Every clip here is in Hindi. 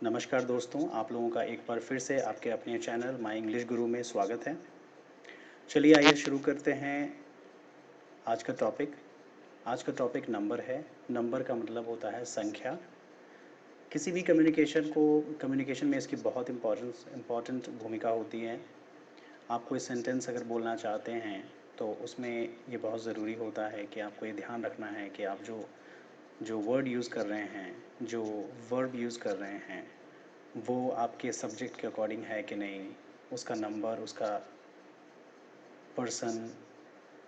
नमस्कार दोस्तों, आप लोगों का एक बार फिर से आपके अपने चैनल माय इंग्लिश गुरु में स्वागत है। चलिए आइए शुरू करते हैं आज का टॉपिक। आज का टॉपिक नंबर है। नंबर का मतलब होता है संख्या। किसी भी कम्युनिकेशन में इसकी बहुत इम्पोर्टेंट भूमिका होती है। आप कोई सेंटेंस अगर बोलना चाहते हैं तो उसमें ये बहुत ज़रूरी होता है कि आपको ये ध्यान रखना है कि आप जो जो वर्ड यूज़ कर रहे हैं, जो वर्ब यूज़ कर रहे हैं, वो आपके सब्जेक्ट के अकॉर्डिंग है कि नहीं, उसका नंबर, उसका पर्सन,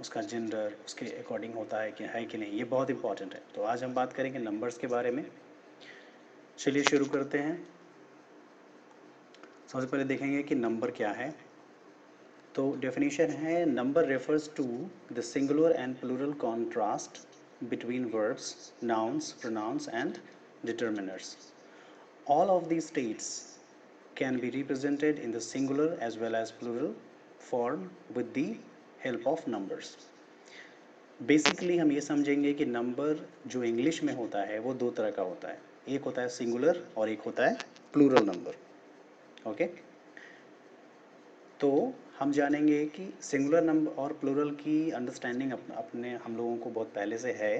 उसका जेंडर उसके अकॉर्डिंग होता है कि नहीं, ये बहुत इंपॉर्टेंट है। तो आज हम बात करेंगे नंबर्स के बारे में। चलिए शुरू करते हैं। सबसे पहले देखेंगे कि नंबर क्या है। तो डेफिनेशन है, number refers to the singular and plural contrast between verbs, nouns, pronouns and determiners. All of these states can be represented in the singular as well as plural form with the help of numbers. Basically हम ये समझेंगे कि नंबर जो इंग्लिश में होता है वो दो तरह का होता है। एक होता है सिंगुलर और एक होता है प्लूरल नंबर। ओके, तो हम जानेंगे कि सिंगुलर नंबर और प्लूरल की अंडरस्टैंडिंग अपने हम लोगों को बहुत पहले से है।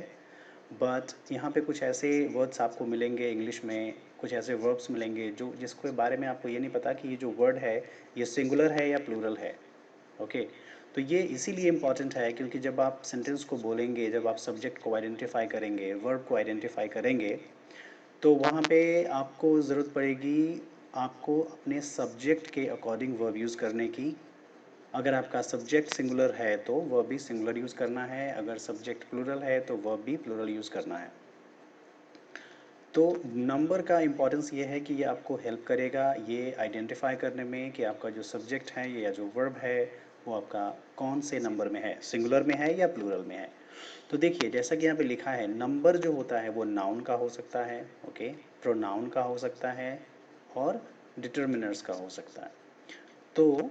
बट यहाँ पे कुछ ऐसे वर्ड्स आपको मिलेंगे इंग्लिश में, कुछ ऐसे वर्ब्स मिलेंगे जो जिसके बारे में आपको ये नहीं पता कि ये जो वर्ड है ये सिंगुलर है या प्लूरल है। ओके, तो ये इसीलिए इम्पॉर्टेंट है क्योंकि जब आप सेंटेंस को बोलेंगे, जब आप सब्जेक्ट को आइडेंटिफाई करेंगे, वर्ब को आइडेंटिफाई करेंगे, तो वहाँ पे आपको ज़रूरत पड़ेगी आपको अपने सब्जेक्ट के अकॉर्डिंग वर्ब यूज़ करने की। अगर आपका सब्जेक्ट सिंगुलर है तो वर्ब भी सिंगुलर यूज़ करना है, अगर सब्जेक्ट प्लूरल है तो वर्ब भी प्लूरल यूज़ करना है। तो नंबर का इम्पोर्टेंस ये है कि ये आपको हेल्प करेगा ये आइडेंटिफाई करने में कि आपका जो सब्जेक्ट है या जो वर्ब है वो आपका कौन से नंबर में है, सिंगुलर में है या प्लूरल में है। तो देखिए जैसा कि यहाँ पे लिखा है, नंबर जो होता है वो नाउन का हो सकता है, ओके, प्रोनाउन का हो सकता है और डिटर्मिनर्स का हो सकता है। तो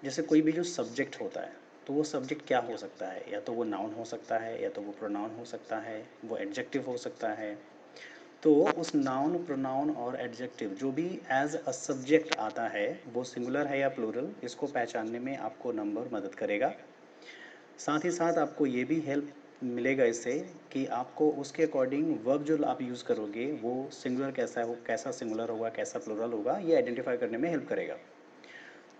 जैसे कोई भी जो सब्जेक्ट होता है तो वो सब्जेक्ट क्या हो सकता है, या तो वो नाउन हो सकता है, या तो वो प्रोनाउन हो सकता है, वो एडजेक्टिव हो सकता है। तो उस नाउन, प्रोनाउन और एडजेक्टिव जो भी एज अ सब्जेक्ट आता है वो सिंगुलर है या प्लूरल, इसको पहचानने में आपको नंबर मदद करेगा। साथ ही साथ आपको ये भी हेल्प मिलेगा इससे कि आपको उसके अकॉर्डिंग वर्ब जो आप यूज़ करोगे वो सिंगुलर कैसा सिंगुलर होगा, कैसा प्लूरल होगा, ये आइडेंटिफाई करने में हेल्प करेगा।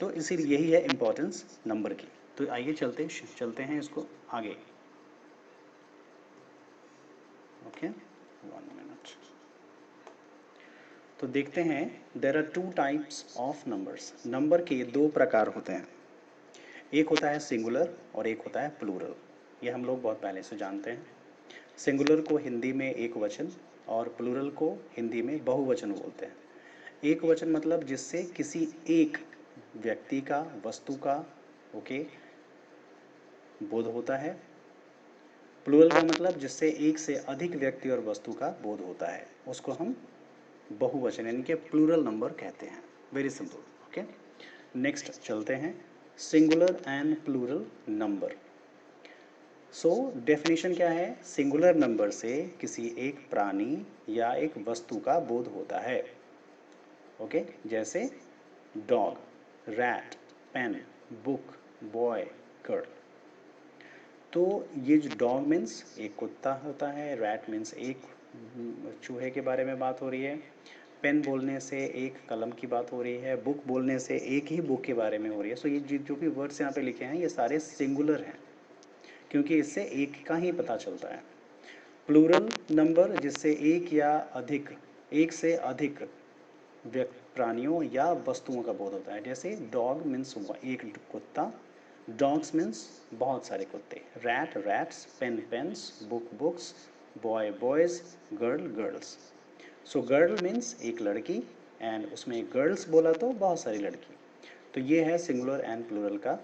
तो इसीलिए यही है इम्पोर्टेंस नंबर की। तो आइए चलते हैं इसको आगे। Okay, 1 minute. तो देखते हैं, there are two types of numbers. Number के दो प्रकार होते हैं, एक होता है सिंगुलर और एक होता है प्लूरल। ये हम लोग बहुत पहले से जानते हैं। सिंगुलर को हिंदी में एक वचन और प्लूरल को हिंदी में बहुवचन बोलते हैं। एक वचन मतलब जिससे किसी एक व्यक्ति का, वस्तु का, ओके, बोध होता है। प्लूरल का मतलब जिससे एक से अधिक व्यक्ति और वस्तु का बोध होता है, उसको हम बहुवचन यानी कि प्लूरल नंबर कहते हैं। Very simple. ओके, नेक्स्ट चलते हैं, singular and plural number. So definition क्या है, सिंगुलर नंबर से किसी एक प्राणी या एक वस्तु का बोध होता है। ओके, जैसे dog, rat, pen, book, boy, girl. तो ये जो डॉग मीन्स एक कुत्ता होता है, रैट मीन्स एक चूहे के बारे में बात हो रही है, पेन बोलने से एक कलम की बात हो रही है, बुक बोलने से एक ही बुक के बारे में हो रही है। सो ये जो भी वर्ड्स यहाँ पे लिखे हैं ये सारे सिंगुलर हैं क्योंकि इससे एक का ही पता चलता है। प्लूरल नंबर जिससे एक या अधिक, एक से अधिक प्राणियों या वस्तुओं का बोध होता है। जैसे डॉग मीन्स एक कुत्ता, डॉग्स मीन्स बहुत सारे कुत्ते, rat rats, pen pens, book books, boy boys, girl girls. So girl means एक लड़की एंड उसमें गर्ल्स बोला तो बहुत सारी लड़की। तो ये है सिंगुलर एंड प्लूरल का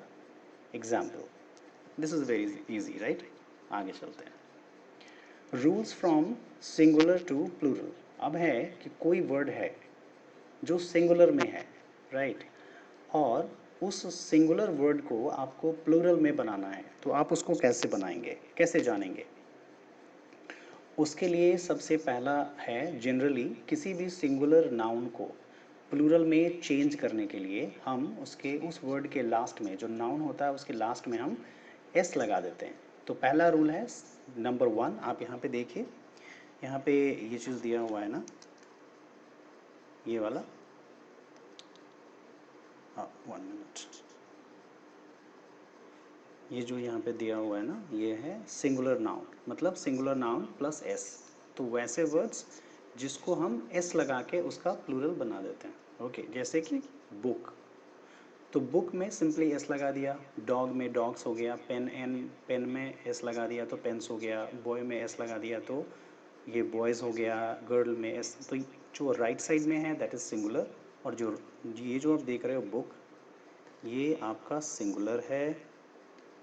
example. This is very easy, right. आगे चलते हैं, rules from singular to plural. अब है कि कोई वर्ड है जो सिंगुलर में है, राइट, और उस सिंगुलर वर्ड को आपको प्लूरल में बनाना है, तो आप उसको कैसे बनाएंगे, कैसे जानेंगे। उसके लिए सबसे पहला है जनरली किसी भी सिंगुलर नाउन को प्लूरल में चेंज करने के लिए हम उसके उस वर्ड के लास्ट में, जो नाउन होता है उसके लास्ट में हम एस लगा देते हैं। तो पहला रूल है नंबर 1, आप यहाँ पे देखिए, यहाँ पे ये चीज़ दिया हुआ है ना, ये वाला, हाँ 1 मिनट, ये जो यहाँ पे दिया हुआ है ना, ये है सिंगुलर नाउन, मतलब सिंगुलर नाउन प्लस एस। तो वैसे वर्ड्स जिसको हम एस लगा के उसका प्लूरल बना देते हैं। ओके, जैसे कि बुक, तो बुक में सिंपली एस लगा दिया, डॉग में डॉग्स हो गया, पेन में एस लगा दिया तो पेन्स हो गया, बॉय में एस लगा दिया तो ये बॉयज़ हो गया, गर्ल में एस। तो जो राइट साइड में है दैट इज़ सिंगुलर, और जो ये जो आप देख रहे हो बुक, ये आपका सिंगुलर है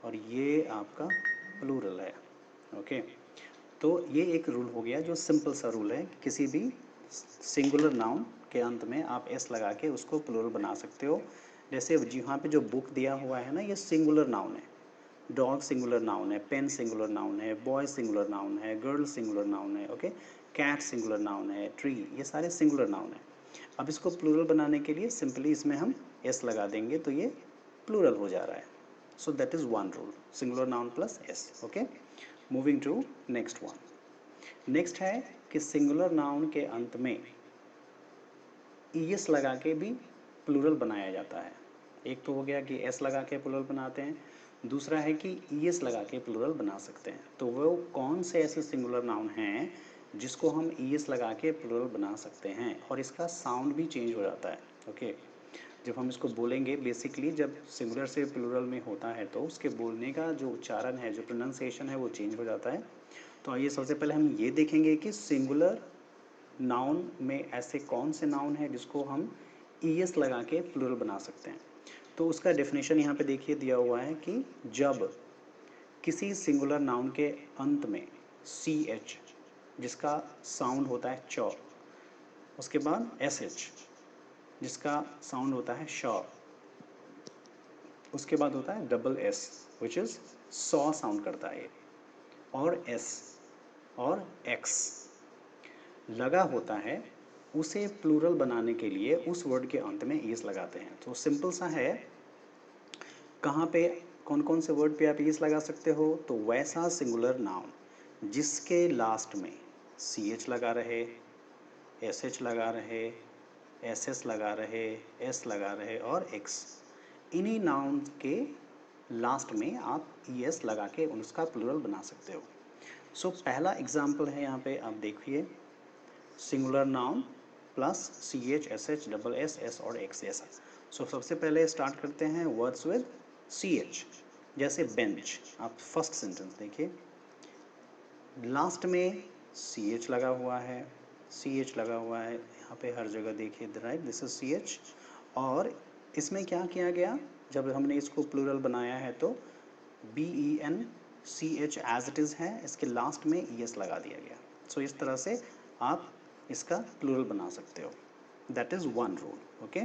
और ये आपका प्लूरल है। ओके, तो ये एक रूल हो गया जो सिंपल सा रूल है, किसी भी सिंगुलर नाउन के अंत में आप एस लगा के उसको प्लूरल बना सकते हो। जैसे यहाँ पे जो बुक दिया हुआ है ना, ये सिंगुलर नाउन है, डॉग सिंगुलर नाउन है, पेन सिंगुलर नाउन है, बॉय सिंगुलर नाउन है, गर्ल सिंगुलर नाउन है, ओके, कैट सिंगुलर नाउन है, ट्री, ये सारे सिंगुलर नाउन है। अब इसको प्लूरल बनाने के लिए सिंपली इसमें हम एस लगा देंगे तो ये प्लूरल हो जा रहा है। So that is one rule, singular noun plus S. Okay, moving to next one. Next है कि सिंगुलर नाउन के अंत में ईएस लगा के भी प्लूरल बनाया जाता है। एक तो हो गया कि एस लगा के प्लूरल बनाते हैं, दूसरा है कि ईएस लगा के प्लूरल बना सकते हैं। तो वो कौन से ऐसे सिंगुलर नाउन हैं जिसको हम ईएस लगा के प्लूरल बना सकते हैं और इसका साउंड भी चेंज हो जाता है। ओके, जब हम इसको बोलेंगे, बेसिकली जब सिंगुलर से प्लूरल में होता है तो उसके बोलने का जो उच्चारण है, जो प्रोनाउंसिएशन है, वो चेंज हो जाता है। तो आइए सबसे पहले हम ये देखेंगे कि सिंगुलर नाउन में ऐसे कौन से नाउन है जिसको हम ईएस लगा के प्लूरल बना सकते हैं। तो उसका डेफिनेशन यहाँ पे देखिए दिया हुआ है कि जब किसी सिंगुलर नाउन के अंत में सी एच, जिसका साउंड होता है चौ, उसके बाद एस एच, जिसका साउंड होता है शॉ, उसके बाद होता है double S which is saw sound करता है, और एस और एक्स लगा होता है, उसे प्लूरल बनाने के लिए उस वर्ड के अंत में ईएस लगाते हैं। तो सिंपल सा है, कहाँ पे कौन कौन से वर्ड पे आप ईएस लगा सकते हो, तो वैसा सिंगुलर नाउन जिसके लास्ट में सी एच लगा रहे, एस एच लगा रहे, एस एस लगा रहे, एस लगा रहे और एक्स, इन्हीं नाउन के लास्ट में आप ईएस लगा के उसका प्लूरल बना सकते हो। सो पहला एग्जाम्पल है यहाँ पे, आप देखिए, singular noun plus C H, S H, double S, S और एक्स ऐसा। सो सबसे पहले स्टार्ट करते हैं वर्ड्स विद सी एच, जैसे बेंच। आप फर्स्ट सेंटेंस देखिए, लास्ट में सी एच लगा हुआ है, सी एच लगा हुआ है यहाँ पे हर जगह देखिए, right, this is C H. और इसमें क्या किया गया, जब हमने इसको प्लूरल बनाया है तो B E N C H as it is है, इसके लास्ट में ई एस लगा दिया गया। सो इस तरह से आप इसका प्लूरल बना सकते हो, that is one rule. Okay,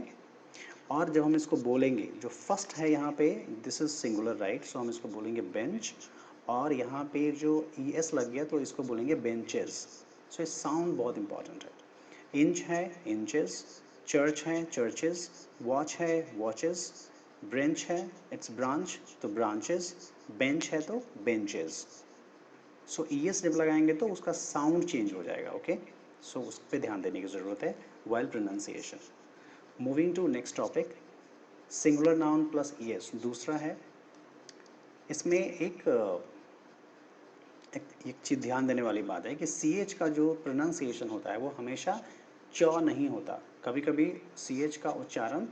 और जब हम इसको बोलेंगे, जो फर्स्ट है यहाँ पे, दिस इज सिंगुलर, राइट, सो हम इसको बोलेंगे बेंच, और यहाँ पे जो ई एस लग गया तो इसको बोलेंगे बेंचेस। सो इस साउंड बहुत इंपॉर्टेंट है। इंच है इंचेस, चर्च है चर्चेस, वॉच है वॉचेस, ब्रेंच है इट्स ब्रांच तो ब्रांचेस, बेंच है तो बेंचेस। सो ई एस जब लगाएंगे तो उसका साउंड चेंज हो जाएगा। ओके, सो उस पर ध्यान देने की ज़रूरत है while pronunciation. Moving to next topic, singular noun plus E S दूसरा है। इसमें एक चीज़ ध्यान देने वाली बात है कि सी एच का जो प्रोनाउंसिएशन होता है वो हमेशा चौ नहीं होता, कभी कभी सी एच का उच्चारण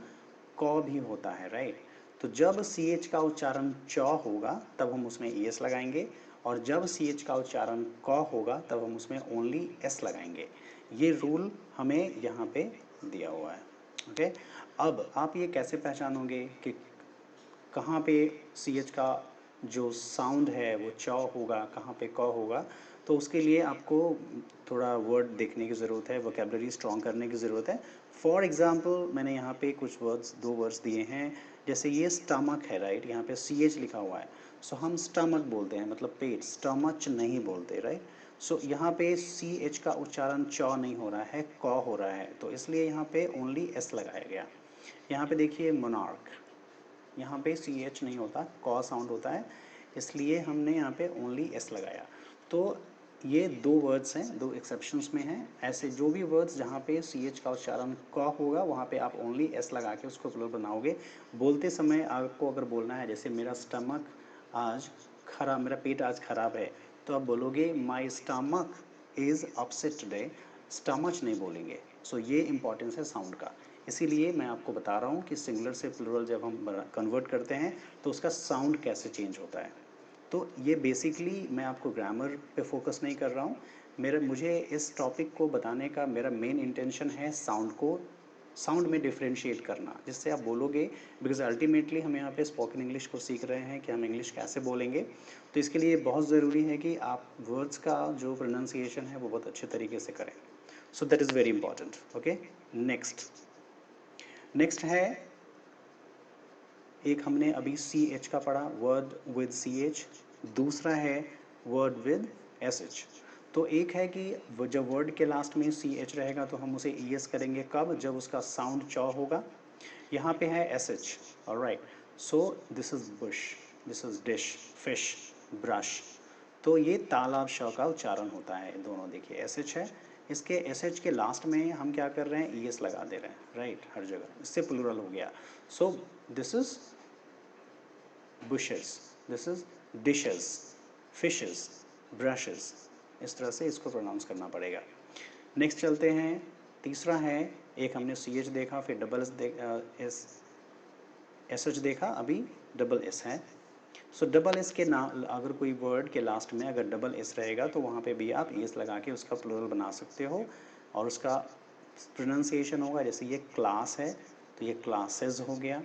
क भी होता है, राइट। तो जब सी एच का उच्चारण च होगा तब हम उसमें ई एस लगाएंगे, और जब सी एच का उच्चारण क होगा तब हम उसमें ओनली एस लगाएंगे। ये रूल हमें यहाँ पे दिया हुआ है। ओके, अब आप ये कैसे पहचानोगे कि कहाँ पे सी एच का जो साउंड है वो च होगा, कहाँ पे क होगा। तो उसके लिए आपको थोड़ा वर्ड देखने की ज़रूरत है, वोकेबलरी स्ट्रॉन्ग करने की ज़रूरत है। फॉर एग्जांपल मैंने यहाँ पे कुछ वर्ड्स, दो वर्ड्स दिए हैं, जैसे ये स्टमक है, राइट, यहाँ पे सी एच लिखा हुआ है, सो हम स्टमक बोलते हैं, मतलब पेट, स्टमच नहीं बोलते, राइट। सो यहाँ पे सी एच का उच्चारण चौ नहीं हो रहा है, कौ हो रहा है, तो इसलिए यहाँ पे ओनली एस लगाया गया। यहाँ पे देखिए मोनार्क, यहाँ पे सी एच नहीं होता, कौ साउंड होता है, इसलिए हमने यहाँ पे ओनली एस लगाया। तो ये दो वर्ड्स हैं, दो एक्सेप्शंस में हैं। ऐसे जो भी वर्ड्स जहाँ पे सी एच का उच्चारण क होगा वहाँ पे आप ओनली एस लगा के उसको प्लुरल बनाओगे। बोलते समय आपको अगर बोलना है जैसे मेरा स्टमक आज खराब, मेरा पेट आज खराब है, तो आप बोलोगे my stomach is upset today, stomach नहीं बोलेंगे। सो ये इंपॉर्टेंस है साउंड का। इसीलिए मैं आपको बता रहा हूँ कि सिंगुलर से प्लुरल जब हम कन्वर्ट करते हैं तो उसका साउंड कैसे चेंज होता है। तो ये बेसिकली मैं आपको ग्रामर पे फोकस नहीं कर रहा हूँ, मुझे इस टॉपिक को बताने का मेरा मेन इंटेंशन है साउंड को, साउंड में डिफ्रेंशिएट करना, जिससे आप बोलोगे, बिकॉज अल्टीमेटली हम यहाँ पे स्पोकन इंग्लिश को सीख रहे हैं कि हम इंग्लिश कैसे बोलेंगे। तो इसके लिए बहुत ज़रूरी है कि आप वर्ड्स का जो प्रोनाउंसिएशन है वो बहुत अच्छे तरीके से करें। सो that is very important. Okay, next है, एक हमने अभी सी एच का पढ़ा, वर्ड विद सी एच, दूसरा है वर्ड विद एस एच। तो एक है कि जब वर्ड के लास्ट में सी एच रहेगा तो हम उसे ई एस करेंगे, कब? जब उसका साउंड चौ होगा। यहाँ पे है S H, alright. So this is Bush, this is dish, fish, brush. तो ये तालाब श का उच्चारण होता है दोनों। देखिए एस एच है, इसके एस एच के लास्ट में हम क्या कर रहे हैं, ई एस लगा दे रहे हैं, राइट, हर जगह, इससे प्लूरल हो गया। So this is bushes, this is dishes, fishes, brushes। इस तरह से इसको प्रोनाउंस करना पड़ेगा। नेक्स्ट चलते हैं, तीसरा है, एक हमने सी एच देखा, फिर डबल एस एच देखा, अभी डबल एस है। सो डबल एस के नाम, अगर कोई वर्ड के लास्ट में अगर डबल एस रहेगा तो वहाँ पे भी आप एस लगा के उसका प्लूरल बना सकते हो, और उसका प्रोनाउंसिएशन होगा, जैसे ये क्लास है तो ये क्लासेस हो गया,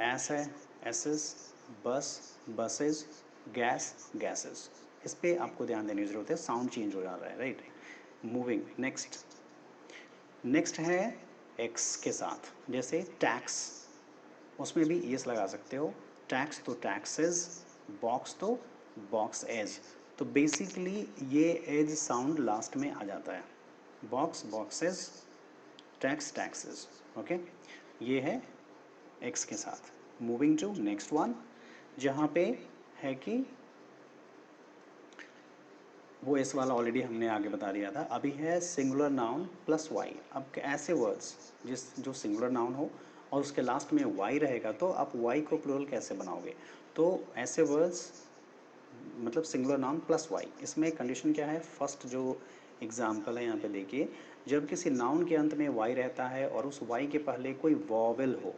एस है एसेस, बस बसेस, गैस गैसेस। इस पे आपको ध्यान देने की ज़रूरत है, साउंड चेंज हो जा रहा है, राइट। मूविंग, नेक्स्ट है एक्स के साथ, जैसे टैक्स, उसमें भी एस लगा सकते हो, टैक्स तो टैक्सेस, बॉक्स तो बॉक्स एज। तो बेसिकली ये एज साउंड लास्ट में आ जाता है, box boxes, tax taxes. Okay, ये है एक्स के साथ। मूविंग टू नेक्स्ट वन, जहाँ पे है कि वो एस वाला ऑलरेडी हमने आगे बता दिया था, अभी है सिंगुलर नाउन प्लस वाई। अब ऐसे वर्ड्स जो सिंगुलर नाउन हो और उसके लास्ट में वाई रहेगा, तो आप वाई को प्लूरल कैसे बनाओगे? तो ऐसे वर्ड्स मतलब सिंगुलर नाउन प्लस वाई, इसमें कंडीशन क्या है? फर्स्ट जो एग्जाम्पल है यहाँ पे देखिए, जब किसी नाउन के अंत में वाई रहता है और उस वाई के पहले कोई वॉवेल हो,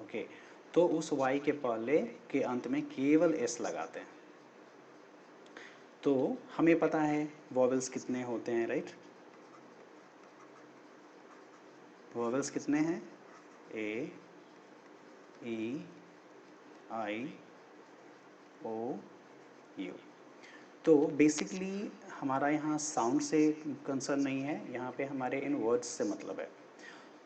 ओके, तो उस वाई के पहले के अंत में केवल एस लगाते हैं। तो हमें पता है वॉवेल्स कितने होते हैं, राइट? वॉवेल्स कितने हैं? ए, ई, आई, ओ, यू। तो बेसिकली हमारा यहाँ साउंड से कंसर्न नहीं है, यहाँ पे हमारे इन वर्ड्स से मतलब है।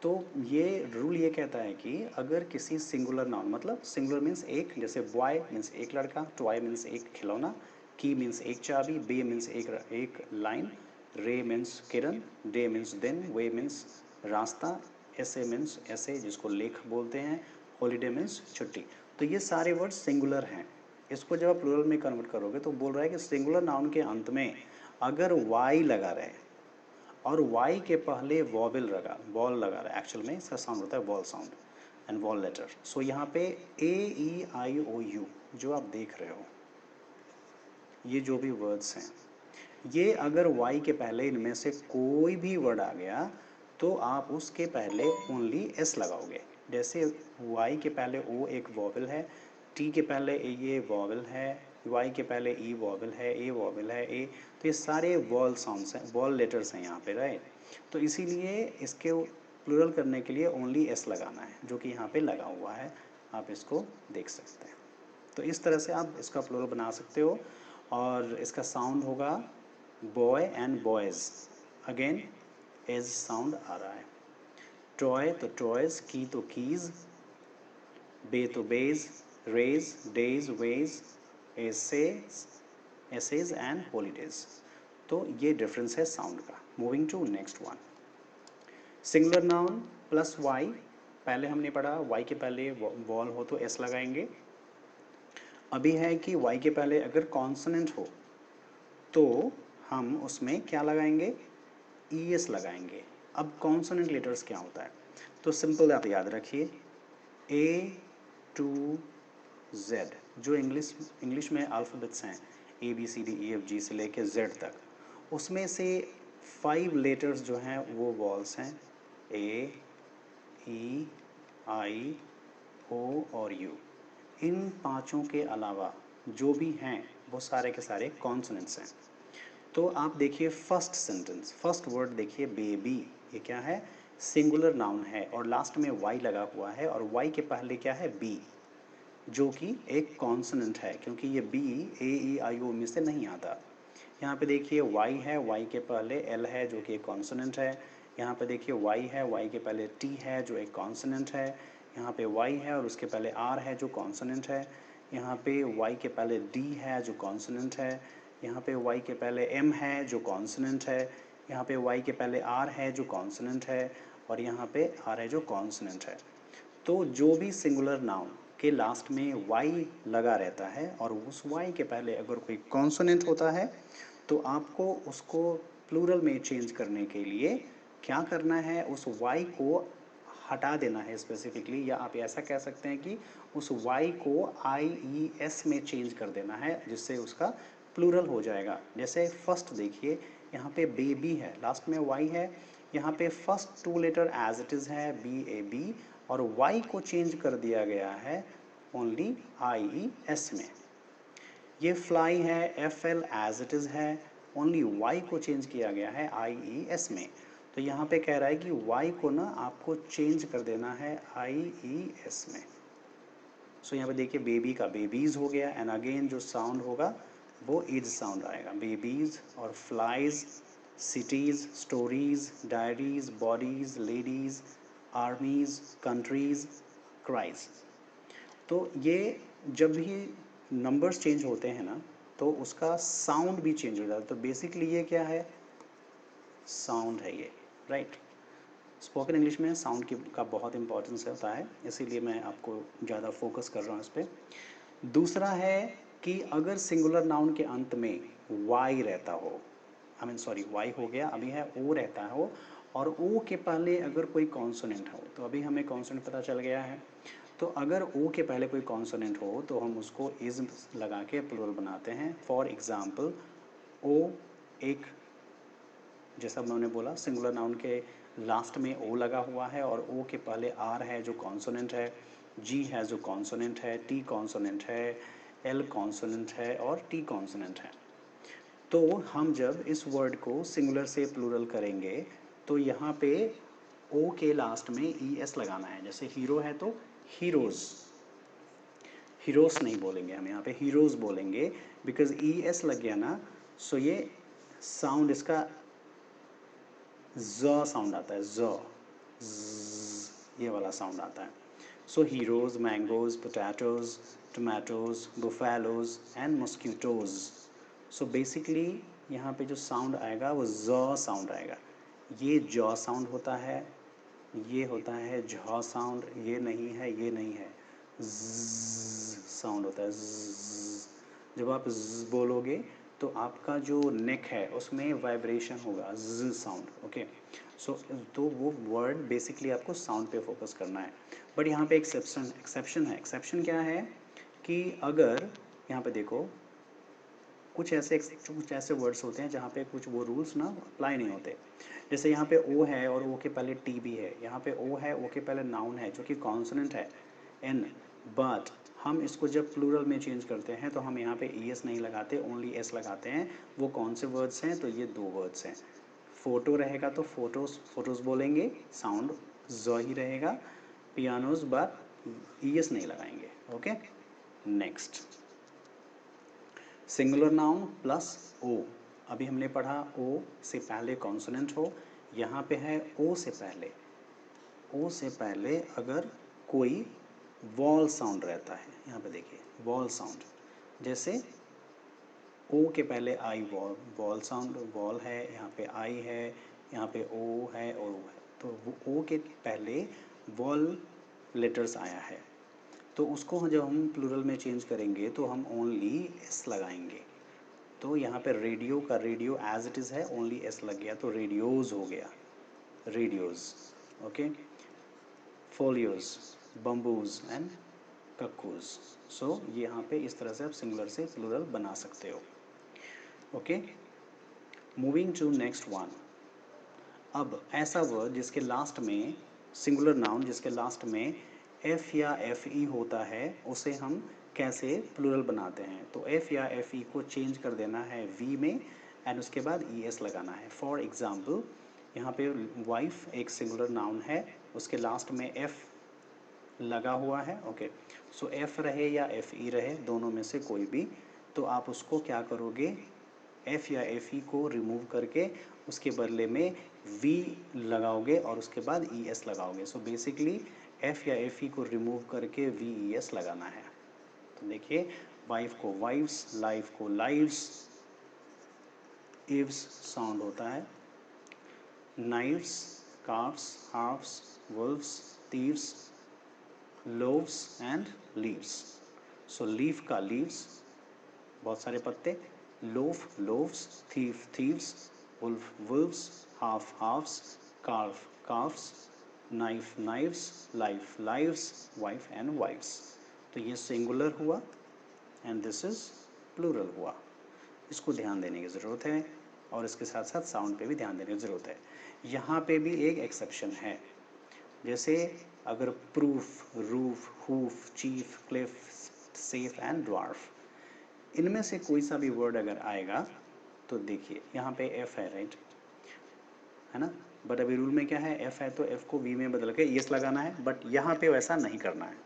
तो ये रूल ये कहता है कि अगर किसी सिंगुलर नाउन, मतलब सिंगुलर मीन्स एक, जैसे बॉय मीन्स एक लड़का, टॉय मीन्स एक खिलौना, की मीन्स एक चाबी, बे मीन्स एक लाइन, रे मीन्स किरण, डे मीन्स दिन, वे मीन्स रास्ता, ऐसे मीन्स ऐसे जिसको लेख बोलते हैं, हॉलीडे मीन्स छुट्टी। तो ये सारे वर्ड सिंगुलर हैं। इसको जब आप प्लूरल में कन्वर्ट करोगे तो बोल रहा है कि सिंगुलर नाउन के अंत में अगर वाई लगा रहे और वाई के पहले वॉवेल लगा, वॉल लगा रहा है, एक्चुअल में इसका साउंड होता है vowel sound and vowel letter. So यहाँ पे ए, ई, आई, ओ, यू जो आप देख रहे हो, ये जो भी वर्ड्स हैं, ये अगर वाई के पहले इनमें से कोई भी वर्ड आ गया तो आप उसके पहले ओनली एस लगाओगे। जैसे वाई के पहले ओ एक वॉवेल है, टी के पहले ये वॉवेल है, वाई के पहले ई वॉवेल है, ए वॉवेल है, ए। तो ये सारे वॉल साउंड्स हैं, वॉल लेटर्स हैं यहाँ पे, राइट। तो इसीलिए इसके प्लूरल करने के लिए ओनली एस लगाना है, जो कि यहाँ पे लगा हुआ है, आप इसको देख सकते हैं। तो इस तरह से आप इसका प्लूरल बना सकते हो, और इसका साउंड होगा boy and boys. Again es sound आ रहा है। टॉय तो टॉयज़, की तो कीज़, बे तो bays, rays, days, ways, essays, essays and holidays. तो ये डिफरेंस है साउंड का। Moving to next one, singular noun plus Y. पहले हमने पढ़ा वाई के पहले वॉल हो तो एस लगाएंगे। अभी है कि वाई के पहले अगर कॉन्सोनेंट हो तो हम उसमें क्या लगाएंगे, ई एस लगाएंगे। अब कॉन्सोनेंट लेटर्स क्या होता है, तो सिंपल आप याद रखिए, ए टू जेड, जो इंग्लिश में अल्फ़ाबेट्स हैं A B C D E F G से लेके जेड तक, उसमें से 5 लेटर्स जो हैं वो वॉल्स हैं, ए ई आई ओ और यू। इन पांचों के अलावा जो भी हैं वो सारे के सारे कॉन्सोनेंट्स हैं। तो आप देखिए फर्स्ट सेंटेंस, फर्स्ट वर्ड देखिए बेबी, ये क्या है, सिंगुलर नाउन है और लास्ट में वाई लगा हुआ है और वाई के पहले क्या है, बी, जो कि एक कॉन्सोनेंट है क्योंकि ये बी ए ई आई ओ में से नहीं आता। यहाँ पे देखिए वाई है, वाई के पहले एल है जो कि एक कॉन्सोनेंट है। यहाँ पे देखिए वाई है, वाई के पहले टी है जो एक कॉन्सोनेंट है। यहाँ पे वाई है और उसके पहले आर है जो कॉन्सोनेंट है। यहाँ पे वाई के पहले डी है जो कॉन्सोनेंट है। यहाँ पे वाई के पहले एम है जो कॉन्सोनेंट है। यहाँ पे वाई के पहले आर है जो कॉन्सोनेंट है और यहाँ पे आर है जो कॉन्सोनेंट है। तो जो भी सिंगुलर नाउन के लास्ट में वाई लगा रहता है और उस वाई के पहले अगर कोई कॉन्सोनेंट होता है तो आपको उसको प्लूरल में चेंज करने के लिए क्या करना है, उस वाई को हटा देना है स्पेसिफिकली, या आप ऐसा कह सकते हैं कि उस वाई को आई ई एस में चेंज कर देना है जिससे उसका प्लूरल हो जाएगा। जैसे फर्स्ट देखिए, यहाँ पे बेबी है, लास्ट में वाई है, यहाँ पे first 2 letter as it is है बी ए बी और वाई को चेंज कर दिया गया है ओनली आई ई एस में। ये फ्लाई है, F L as it is है, ओनली वाई को चेंज किया गया है आई ई एस में। तो यहाँ पे कह रहा है कि वाई को ना आपको चेंज कर देना है आई ई एस में। सो यहाँ पे देखिए बेबी का बेबीज़ हो गया एंड अगेन जो साउंड होगा वो इज साउंड आएगा, बेबीज़ और flies, cities, stories, diaries, bodies, ladies, armies, countries, cries. तो ये जब भी नंबर्स चेंज होते हैं ना तो उसका साउंड भी चेंज हो जाता है। तो बेसिकली ये क्या है, साउंड है ये, राइट। स्पोकन इंग्लिश में साउंड की का बहुत इंपॉर्टेंस होता है, इसीलिए मैं आपको ज़्यादा फोकस कर रहा हूँ इस पर। दूसरा है कि अगर सिंगुलर नाउन के अंत में वाई रहता हो, आई मीन सॉरी वाई हो गया, अभी है ओ रहता हो और ओ के पहले अगर कोई कॉन्सोनेंट हो, तो अभी हमें कॉन्सोनेंट पता चल गया है। तो अगर ओ के पहले कोई कॉन्सोनेंट हो तो हम उसको इज़ लगा के प्लूरल बनाते हैं। फॉर एग्ज़ाम्पल ओ, एक, जैसा मैंने बोला सिंगुलर नाउन के लास्ट में ओ लगा हुआ है और ओ के पहले आर है जो कॉन्सोनेंट है, जी है जो कॉन्सोनेंट है, टी कॉन्सोनेंट है, एल कॉन्सोनेंट है और टी कॉन्सोनेंट है। तो हम जब इस वर्ड को सिंगुलर से प्लूरल करेंगे तो यहाँ पे ओ के लास्ट में ई एस लगाना है। जैसे हीरो है तो हीरोज़, हीरोस नहीं बोलेंगे हम, यहाँ पे हीरोज़ बोलेंगे बिकॉज ई एस लग गया ना। सो ये साउंड इसका ज साउंड आता है, ये वाला साउंड आता है। So heroes, mangoes, potatoes, tomatoes, buffaloes and mosquitoes. So basically यहाँ पे जो साउंड आएगा वो ज साउंड आएगा। ये जॉ साउंड होता है, ये होता है झ साउंड, ये नहीं है, ये नहीं है, साउंड होता है जब आप बोलोगे तो आपका जो नेक है उसमें वाइब्रेशन होगा, ज साउंड, ओके। सो तो वो वर्ड बेसिकली आपको साउंड पे फोकस करना है। बट यहाँ पे एक्सेप्शन है। एक्सेप्शन क्या है कि अगर यहाँ पे देखो कुछ ऐसे वर्ड्स होते हैं जहाँ पे कुछ वो रूल्स ना अप्लाई नहीं होते। जैसे यहाँ पे ओ है और ओ के पहले टी भी है, यहाँ पे ओ है, ओ के पहले नाउन है जो कि कॉन्सोनेंट है एन, बट हम इसको जब प्लूरल में चेंज करते हैं तो हम यहाँ पे ई एस नहीं लगाते, ओनली एस लगाते हैं। वो कौन से वर्ड्स हैं, तो ये 2 वर्ड्स हैं। फ़ोटो रहेगा तो फोटोज़ बोलेंगे, साउंड ज ही रहेगा। पियानोज बट ई एस नहीं लगाएंगे, okay. Next, singular noun plus O. अभी हमने पढ़ा ओ से पहले कॉन्सोनेंट हो, यहाँ पे है ओ से पहले, ओ से पहले अगर कोई वॉल साउंड रहता है, यहाँ पे देखिए वॉल साउंड, जैसे ओ के पहले आई, वॉल, वॉल साउंड, वॉल है, यहाँ पे आई है, यहाँ पे ओ है और ओ है, तो वो ओ के पहले वॉल लेटर्स आया है, तो उसको जब हम प्लूरल में चेंज करेंगे तो हम ओनली एस लगाएंगे। तो यहाँ पे रेडियो का रेडियो एज इट इज़ है, ओनली एस लग गया तो रेडियोज हो गया, radios. Okay, folios, bamboos and cuckoos. So यहाँ पे इस तरह से आप सिंगुलर से प्लूरल बना सकते हो। Okay, moving to next one. अब ऐसा वर्ड जिसके लास्ट में, सिंगुलर नाउन जिसके लास्ट में एफ या एफ ई होता है, उसे हम कैसे प्लूरल बनाते हैं। तो एफ या एफ ई को चेंज कर देना है वी में एंड उसके बाद ई एस लगाना है। फॉर एग्जाम्पल यहाँ पे वाइफ एक सिंगुलर नाउन है, उसके लास्ट में एफ लगा हुआ है। ओके, सो एफ रहे या एफ ई रहे, दोनों में से कोई भी, तो आप उसको क्या करोगे, एफ या एफ ई को रिमूव करके उसके बदले में वी लगाओगे और उसके बाद ई एस लगाओगे। सो बेसिकली एफ या एफ ई को रिमूव करके वी ई एस लगाना है। तो देखिए, वाइफ को वाइव्स, लाइफ को लाइव्स, इव्स साउंड होता है, knives, scarves, halves, wolves, thieves, loaves and leaves. So leaf का लीव्स, बहुत सारे पत्ते, loaf loaves, thief thieves, wolf wolves, half halfs, scarf scarfs, knife knives, life lives, wife and wifes. तो ये सिंगुलर हुआ एंड दिस इज प्लूरल हुआ। इसको ध्यान देने की ज़रूरत है और इसके साथ साथ साउंड पे भी ध्यान देने की ज़रूरत है। यहाँ पे भी एक एक्सेप्शन है, जैसे अगर proof, roof, hoof, chief, Cliff, safe and dwarf, इनमें से कोई सा भी वर्ड अगर आएगा तो देखिए यहाँ पे एफ है, राइट है ना, बट अभी रूल में क्या है, एफ है तो एफ को वी में बदल के यस लगाना है, बट यहाँ पे वैसा नहीं करना है।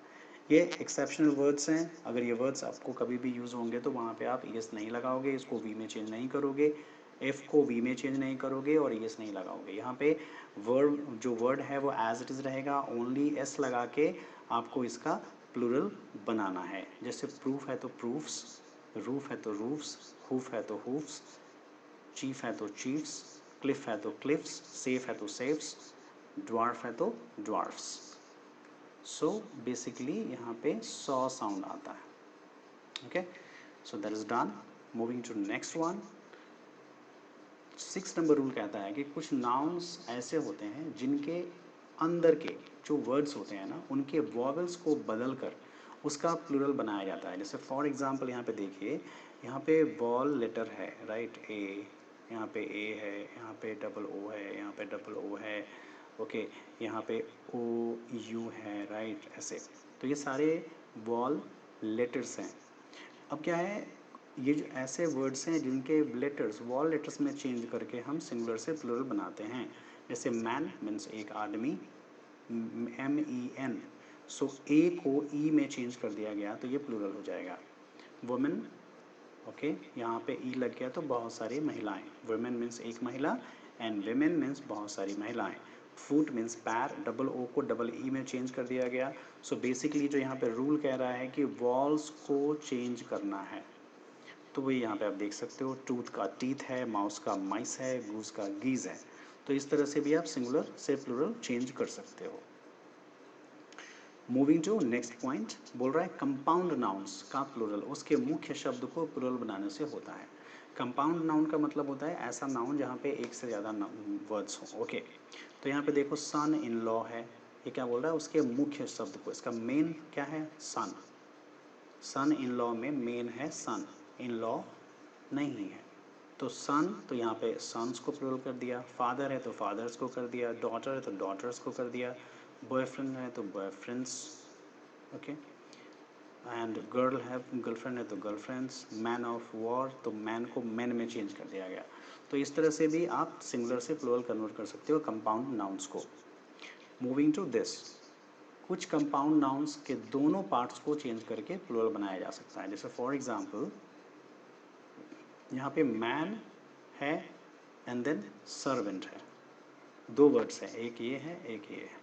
ये एक्सेप्शनल वर्ड्स हैं, अगर ये वर्ड्स आपको कभी भी यूज़ होंगे तो वहाँ पे आप यस नहीं लगाओगे, इसको वी में चेंज नहीं करोगे, एफ को वी में चेंज नहीं करोगे और यस नहीं लगाओगे। यहाँ पे वर्ड, जो वर्ड है वो एज इट इज़ रहेगा, ओनली एस लगा के आपको इसका प्लूरल बनाना है। जैसे प्रूफ है तो प्रूफ्स, रूफ है तो रूफ्स, हूफ है तो हूफ्स, चीफ है तो चीफ्स, क्लिफ है तो क्लिफ्स, सेफ है तो सेफ्स, ड्वार्फ है तो ड्वार्फ्स। सो बेसिकली यहाँ पे सॉ साउंड आता है। Okay, so that is done. Moving to next one. 6 number rule कहता है कि कुछ नाउन्स ऐसे होते हैं जिनके अंदर के जो वर्ड्स होते हैं ना, उनके वॉवल्स को बदल कर उसका प्लूरल बनाया जाता है। जैसे फॉर एग्जांपल यहाँ पे देखिए, यहाँ पे वॉल लेटर है, राइट, ए, यहाँ पे ए है, यहाँ पे डबल ओ है, यहाँ पे डबल ओ है, ओके, यहाँ पे ओ यू है, राइट, ऐसे। तो ये सारे वॉल लेटर्स हैं। अब क्या है, ये जो ऐसे वर्ड्स हैं जिनके लेटर्स वॉल लेटर्स में चेंज करके हम सिंगुलर से प्लूरल बनाते हैं। जैसे मैन मीन्स एक आदमी, एम ई एन, सो ए को ई में चेंज कर दिया गया तो ये प्लूरल हो जाएगा। वुमेन, ओके, यहाँ पे ई लग गया तो बहुत सारी महिलाएं, वुमेन मीन्स एक महिला एंड वेमेन मीन्स बहुत सारी महिलाएं। फुट मीन्स पैर, डबल ओ को डबल ई में चेंज कर दिया गया। सो बेसिकली जो यहाँ पे रूल कह रहा है कि वॉल्स को चेंज करना है, तो वही यहाँ पे आप देख सकते हो, टूथ का टीथ है, माउस का माइस है, गूस का गीज है। तो इस तरह से भी आप सिंगुलर से प्लूरल चेंज कर सकते हो। मूविंग टू नेक्स्ट पॉइंट, बोल रहा है कंपाउंड नाउन्स का प्लूरल उसके मुख्य शब्द को प्लूरल बनाने से होता है। कंपाउंड नाउन का मतलब होता है ऐसा नाउन जहाँ पे एक से ज़्यादा वर्ड्स हों। ओके, तो यहाँ पे देखो सन इन लॉ है, ये क्या बोल रहा है, उसके मुख्य शब्द को, इसका मेन क्या है, सन। सन इन लॉ में मेन है सन, इन लॉ नहीं है। तो सन, तो यहाँ पे सन्स को प्लूरल कर दिया, फादर है तो फादर्स को कर दिया, डॉटर है तो डॉटर्स को कर दिया, बॉयफ्रेंड है तो बॉयफ्रेंड्स, ओके, एंड गर्ल है, गर्लफ्रेंड है तो गर्लफ्रेंड्स, मैन ऑफ वॉर तो मैन को मैन में चेंज कर दिया गया। तो इस तरह से भी आप सिंगुलर से प्लूरल कन्वर्ट कर सकते हो कंपाउंड नाउन्स को। मूविंग टू दिस, कुछ कंपाउंड नाउन्स के दोनों पार्ट्स को चेंज करके प्लूरल बनाया जा सकता है। जैसे फॉर एग्जांपल यहाँ पे मैन है एंड देन सर्वेंट है, दो वर्ड्स हैं, एक ये है एक ये है।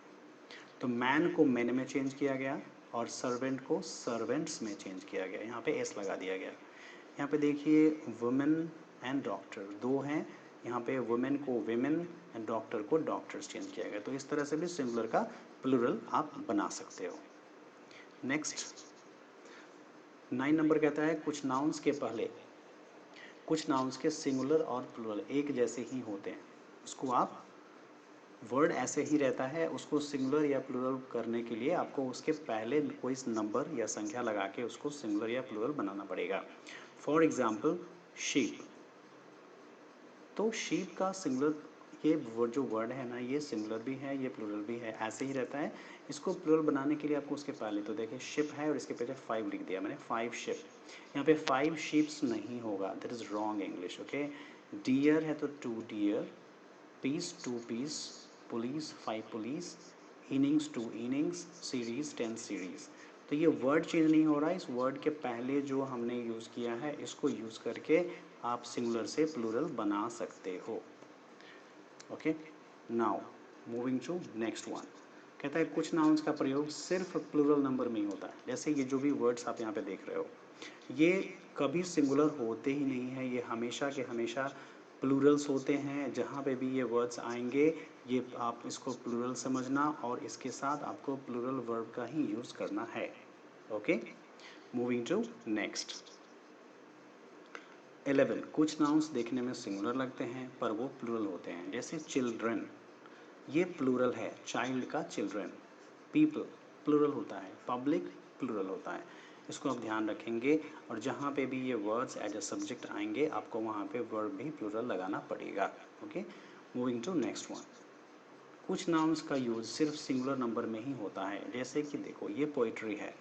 तो मैन को मैन में चेंज किया गया और सर्वेंट को सर्वेंट्स में चेंज किया गया, यहाँ पे एस लगा दिया गया। यहाँ पे देखिए वुमेन एंड डॉक्टर दो हैं, यहाँ पे वुमेन को विमेन एंड डॉक्टर को डॉक्टर्स चेंज किया गया। तो इस तरह से भी सिंगुलर का प्लूरल आप बना सकते हो। नेक्स्ट 9 नंबर कहता है कुछ नाउन्स के पहले कुछ नाउन्स के सिंगुलर और प्लूरल एक जैसे ही होते हैं, उसको आप वर्ड ऐसे ही रहता है, उसको सिंगुलर या प्लूरल करने के लिए आपको उसके पहले कोई नंबर या संख्या लगा के उसको सिंगुलर या प्लूरल बनाना पड़ेगा। फॉर एग्जाम्पल शीप, तो शीप का सिंगुलर ये जो वर्ड है ना, ये सिंगुलर भी है ये प्लूरल भी है, ऐसे ही रहता है। इसको प्लूरल बनाने के लिए आपको उसके पहले तो देखिए शिप है और इसके पहले 5 लिख दिया मैंने, 5 शिप। यहाँ पे 5 शिप्स नहीं होगा, that is wrong English, okay. Deer है तो 2 deer, piece 2 piece, police 5 police, innings 2 innings, series 10 series. तो ये वर्ड चेंज नहीं हो रहा है, इस वर्ड के पहले जो हमने यूज़ किया है इसको यूज़ करके आप सिंगुलर से प्लूरल बना सकते हो। Okay, now moving to next one. कहता है कुछ नाउन्स का प्रयोग सिर्फ प्लूरल नंबर में ही होता है। जैसे ये जो भी वर्ड्स आप यहाँ पे देख रहे हो, ये कभी सिंगुलर होते ही नहीं है, ये हमेशा के हमेशा प्लूरल्स होते हैं। जहाँ पे भी ये वर्ड्स आएंगे ये आप इसको प्लूरल समझना और इसके साथ आपको प्लूरल वर्ब का ही यूज़ करना है। Okay, moving to next 11। कुछ नाउन्स देखने में सिंगुलर लगते हैं पर वो प्लूरल होते हैं। जैसे चिल्ड्रन, ये प्लूरल है, चाइल्ड का चिल्ड्रन। पीपल प्लूरल होता है, पब्लिक प्लूरल होता है, इसको आप ध्यान रखेंगे। और जहाँ पे भी ये वर्ड्स एज अ सब्जेक्ट आएंगे आपको वहाँ पे वर्ब भी प्लूरल लगाना पड़ेगा। Okay, moving to next one. कुछ नाउन्स का यूज सिर्फ सिंगुलर नंबर में ही होता है। जैसे कि देखो ये पोइट्री है,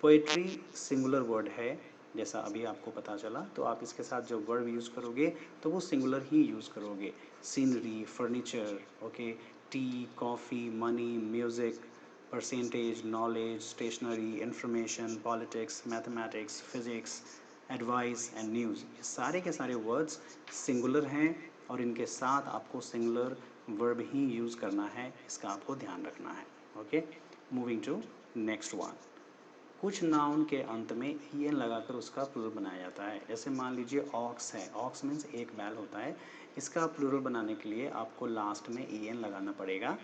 पोइट्री सिंगुलर वर्ड है, जैसा अभी आपको पता चला। तो आप इसके साथ जो वर्ड यूज़ करोगे तो वो सिंगुलर ही यूज़ करोगे। Scenery, furniture, okay, tea, coffee, money, music, percentage, knowledge, stationery, information, politics, mathematics, physics, advice and news, ये सारे के सारे वर्ड्स सिंगुलर हैं और इनके साथ आपको सिंगुलर वर्ब ही यूज़ करना है, इसका आपको ध्यान रखना है। Okay, moving to next one. कुछ नाउन के अंत में ई एन लगाकर उसका प्लूरल बनाया जाता है। जैसे मान लीजिए ऑक्स है, ऑक्स मीन्स एक बैल होता है, इसका प्लूरल बनाने के लिए आपको लास्ट में ई एन लगाना पड़ेगा।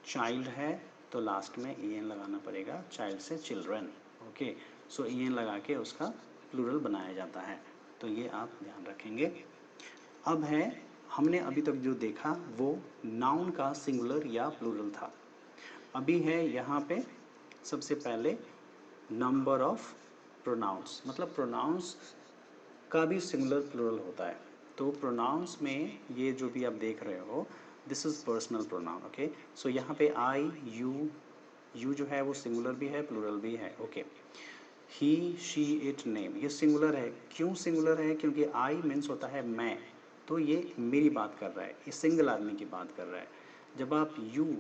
चाइल्ड है तो लास्ट में ई एन लगाना पड़ेगा, चाइल्ड से चिल्ड्रन। ओके, सो ई एन लगा के उसका प्लूरल बनाया जाता है, तो ये आप ध्यान रखेंगे। अब है, हमने अभी तक जो देखा वो नाउन का सिंगुलर या प्लूरल था। अभी है यहाँ पे सबसे पहले नंबर ऑफ प्रोनाउंस, मतलब प्रोनाउंस का भी सिंगुलर प्लूरल होता है। तो प्रोनाउंस में ये जो भी आप देख रहे हो this is personal pronoun. Okay, so यहाँ पे आई, यू जो है वो सिंगुलर भी है प्लूरल भी है। Okay, he, she, it, name, ये सिंगुलर है। क्यों सिंगुलर है? क्योंकि आई मीन्स होता है मैं, तो ये मेरी बात कर रहा है, ये सिंगल आदमी की बात कर रहा है। जब आप यू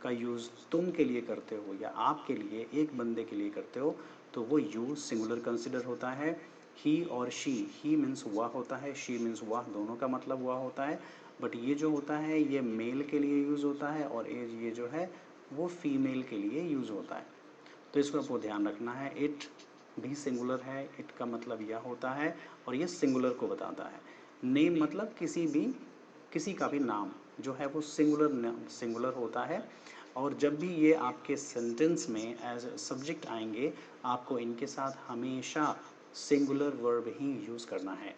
का यूज़ तुम के लिए करते हो या आपके लिए, एक बंदे के लिए करते हो, तो वो यू सिंगुलर कंसिडर होता है। ही और शी, ही मीन्स वह होता है, शी मीन्स वह, दोनों का मतलब वह होता है। बट ये जो होता है ये मेल के लिए यूज़ होता है और ये जो है वो फीमेल के लिए यूज़ होता है, तो इसको आपको ध्यान रखना है। इट भी सिंगुलर है, इट का मतलब यह होता है और ये सिंगुलर को बताता है। नेम मतलब किसी का भी नाम जो है वो सिंगुलर होता है। और जब भी ये आपके सेंटेंस में एज सब्जेक्ट आएंगे आपको इनके साथ हमेशा सिंगुलर वर्ब ही यूज़ करना है।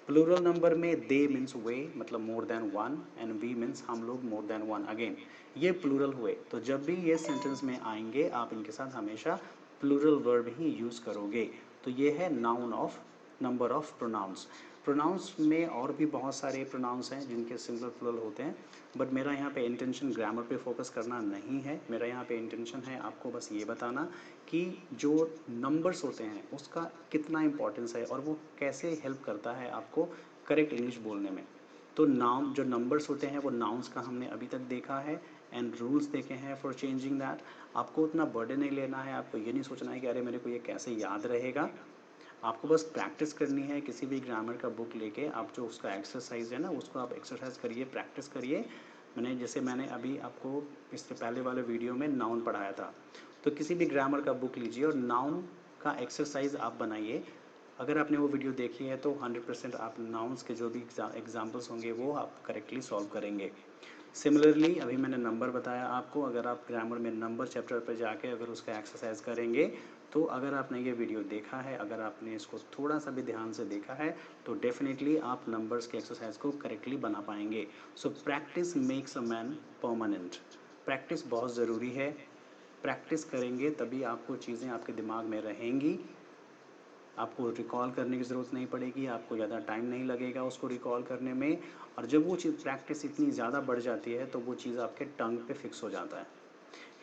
प्लूरल नंबर में दे मीन्स वे, मतलब more than one, and we means हम लोग मोर देन वन अगेन, ये प्लूरल हुए। तो जब भी ये सेंटेंस में आएंगे आप इनके साथ हमेशा प्लूरल वर्ब ही यूज़ करोगे। तो ये है noun of number of pronouns. Pronouns में और भी बहुत सारे प्रोनाउंस हैं जिनके सिंगुलर प्लूरल होते हैं, बट मेरा यहाँ पे इंटेंशन ग्रामर पे फोकस करना नहीं है। मेरा यहाँ पे इंटेंशन है आपको बस ये बताना कि जो नंबर्स होते हैं उसका कितना इंपॉर्टेंस है और वो कैसे हेल्प करता है आपको करेक्ट इंग्लिश बोलने में। तो नाउन जो नंबर्स होते हैं वो नाउन्स का हमने अभी तक देखा है एंड रूल्स देखे हैं फॉर चेंजिंग दैट। आपको उतना बर्डन नहीं लेना है, आपको ये नहीं सोचना है कि अरे मेरे को ये कैसे याद रहेगा। आपको बस प्रैक्टिस करनी है। किसी भी ग्रामर का बुक लेके आप जो उसका एक्सरसाइज है ना उसको आप एक्सरसाइज करिए, प्रैक्टिस करिए। मैंने अभी आपको इससे पहले वाले वीडियो में नाउन पढ़ाया था, तो किसी भी ग्रामर का बुक लीजिए और नाउन का एक्सरसाइज आप बनाइए। अगर आपने वो वीडियो देखी है तो 100% आप नाउन्स के जो भी एग्जाम्पल्स होंगे वो आप करेक्टली सॉल्व करेंगे। सिमिलरली अभी मैंने नंबर बताया आपको, अगर आप ग्रामर में नंबर चैप्टर पर जाके अगर उसका एक्सरसाइज करेंगे तो अगर आपने ये वीडियो देखा है, अगर आपने इसको थोड़ा सा भी ध्यान से देखा है तो डेफिनेटली आप नंबर्स के एक्सरसाइज को करेक्टली बना पाएंगे। So practice makes a man permanent. Practice बहुत ज़रूरी है। प्रैक्टिस करेंगे तभी आपको चीज़ें आपके दिमाग में रहेंगी, आपको रिकॉल करने की ज़रूरत नहीं पड़ेगी, आपको ज़्यादा टाइम नहीं लगेगा उसको रिकॉल करने में। और जब वो चीज़ प्रैक्टिस इतनी ज़्यादा बढ़ जाती है तो वो चीज़ आपके टंग पे फिक्स हो जाता है।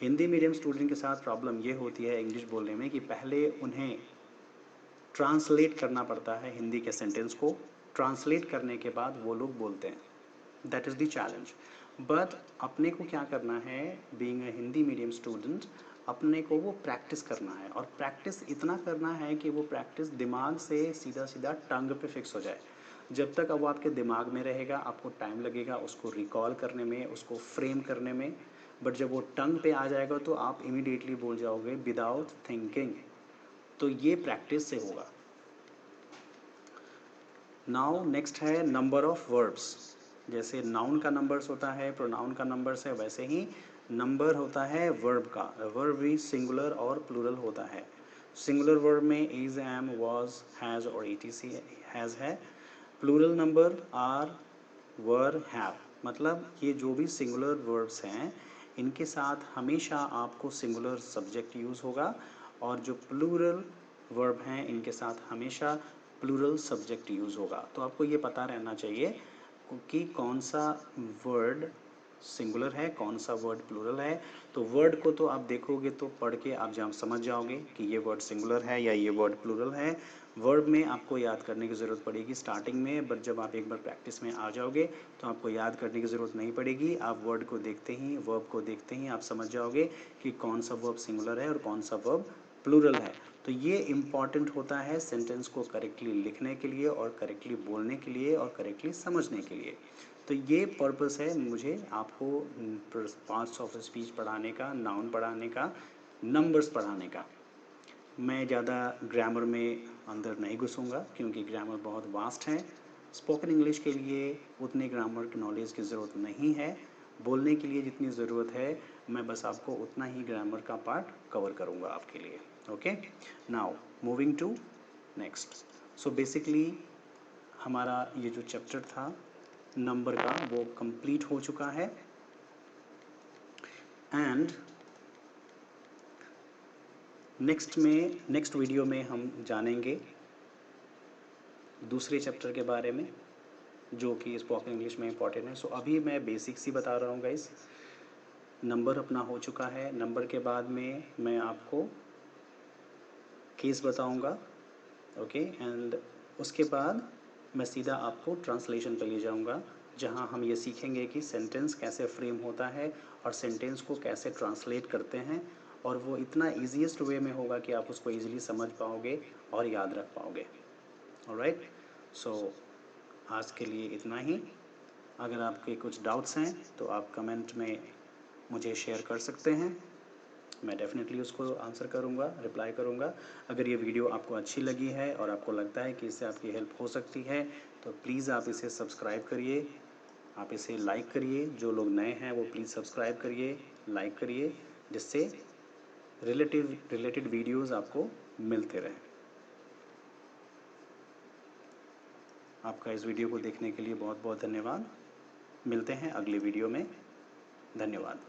हिंदी मीडियम स्टूडेंट के साथ प्रॉब्लम ये होती है इंग्लिश बोलने में कि पहले उन्हें ट्रांसलेट करना पड़ता है हिंदी के सेंटेंस को, ट्रांसलेट करने के बाद वो लोग बोलते हैं। That is the challenge. But अपने को क्या करना है, being a Hindi medium student, अपने को वो प्रैक्टिस करना है और प्रैक्टिस इतना करना है कि वो प्रैक्टिस दिमाग से सीधा सीधा टंग पे फिक्स हो जाए। जब तक अब वो आपके दिमाग में रहेगा आपको टाइम लगेगा उसको रिकॉल करने में, उसको फ्रेम करने में, बट जब वो टंग पे आ जाएगा तो आप इमीडिएटली बोल जाओगे विदाउट थिंकिंग। तो ये प्रैक्टिस से होगा। नाउ नेक्स्ट है नंबर ऑफ वर्ब्स। जैसे नाउन का नंबर्स होता है, प्रोनाउन का नंबर्स है, वैसे ही नंबर होता है वर्ब का। वर्ब भी सिंगुलर और प्लूरल होता है। सिंगुलर वर्ब में इज, एम, वाज, हैज़ और etc हैज़ है। Plural number are, were, have. मतलब ये जो भी सिंगुलर वर्ब्स हैं इनके साथ हमेशा आपको सिंगुलर सब्जेक्ट यूज़ होगा, और जो प्लूरल वर्ब हैं इनके साथ हमेशा प्लूरल सब्जेक्ट यूज़ होगा। तो आपको ये पता रहना चाहिए कि कौन सा वर्ड सिंगुलर है, कौन सा वर्ड प्लूरल है। तो वर्ड को तो आप देखोगे तो पढ़ के आप समझ जाओगे कि ये वर्ड सिंगुलर है या ये वर्ड प्लूरल है। वर्ब में आपको याद करने की ज़रूरत पड़ेगी स्टार्टिंग में, बट जब आप एक बार प्रैक्टिस में आ जाओगे तो आपको याद करने की ज़रूरत नहीं पड़ेगी। आप वर्ड को देखते ही, वर्ब को देखते ही आप समझ जाओगे कि कौन सा वर्ब सिंगुलर है और कौन सा वर्ब प्लूरल है। तो ये इम्पॉर्टेंट होता है सेंटेंस को करेक्टली लिखने के लिए और करेक्टली बोलने के लिए और करेक्टली समझने के लिए। तो ये पर्पस है मुझे आपको पार्ट्स ऑफ स्पीच पढ़ाने का, नाउन पढ़ाने का, नंबर्स पढ़ाने का। मैं ज़्यादा ग्रामर में अंदर नहीं घुसूँगा क्योंकि ग्रामर बहुत वास्ट है। स्पोकन इंग्लिश के लिए उतने ग्रामर की नॉलेज की ज़रूरत नहीं है। बोलने के लिए जितनी ज़रूरत है मैं बस आपको उतना ही ग्रामर का पार्ट कवर करूँगा आपके लिए। Okay, now moving to next. So basically हमारा ये जो चैप्टर था नंबर का वो कंप्लीट हो चुका है। एंड नेक्स्ट वीडियो में हम जानेंगे दूसरे चैप्टर के बारे में जो कि स्पोकन इंग्लिश में इम्पॉर्टेंट है। सो अभी मैं बेसिक्स ही बता रहा हूँ गाइस। नंबर अपना हो चुका है। नंबर के बाद में मैं आपको केस बताऊँगा, ओके, एंड उसके बाद मैं सीधा आपको ट्रांसलेशन पे ले जाऊँगा जहाँ हम ये सीखेंगे कि सेंटेंस कैसे फ्रेम होता है और सेंटेंस को कैसे ट्रांसलेट करते हैं, और वो इतना ईजीएस्ट वे में होगा कि आप उसको ईजिली समझ पाओगे और याद रख पाओगे। ऑलराइट, सो आज के लिए इतना ही। अगर आपके कुछ डाउट्स हैं तो आप कमेंट में मुझे शेयर कर सकते हैं, मैं डेफिनेटली उसको आंसर करूँगा, रिप्लाई करूँगा। अगर ये वीडियो आपको अच्छी लगी है और आपको लगता है कि इससे आपकी हेल्प हो सकती है तो प्लीज़ आप इसे सब्सक्राइब करिए, आप इसे लाइक करिए। जो लोग नए हैं वो प्लीज़ सब्सक्राइब करिए, लाइक करिए, जिससे रिलेटेड वीडियोज़ आपको मिलते रहें। आपका इस वीडियो को देखने के लिए बहुत बहुत धन्यवाद। मिलते हैं अगले वीडियो में। धन्यवाद।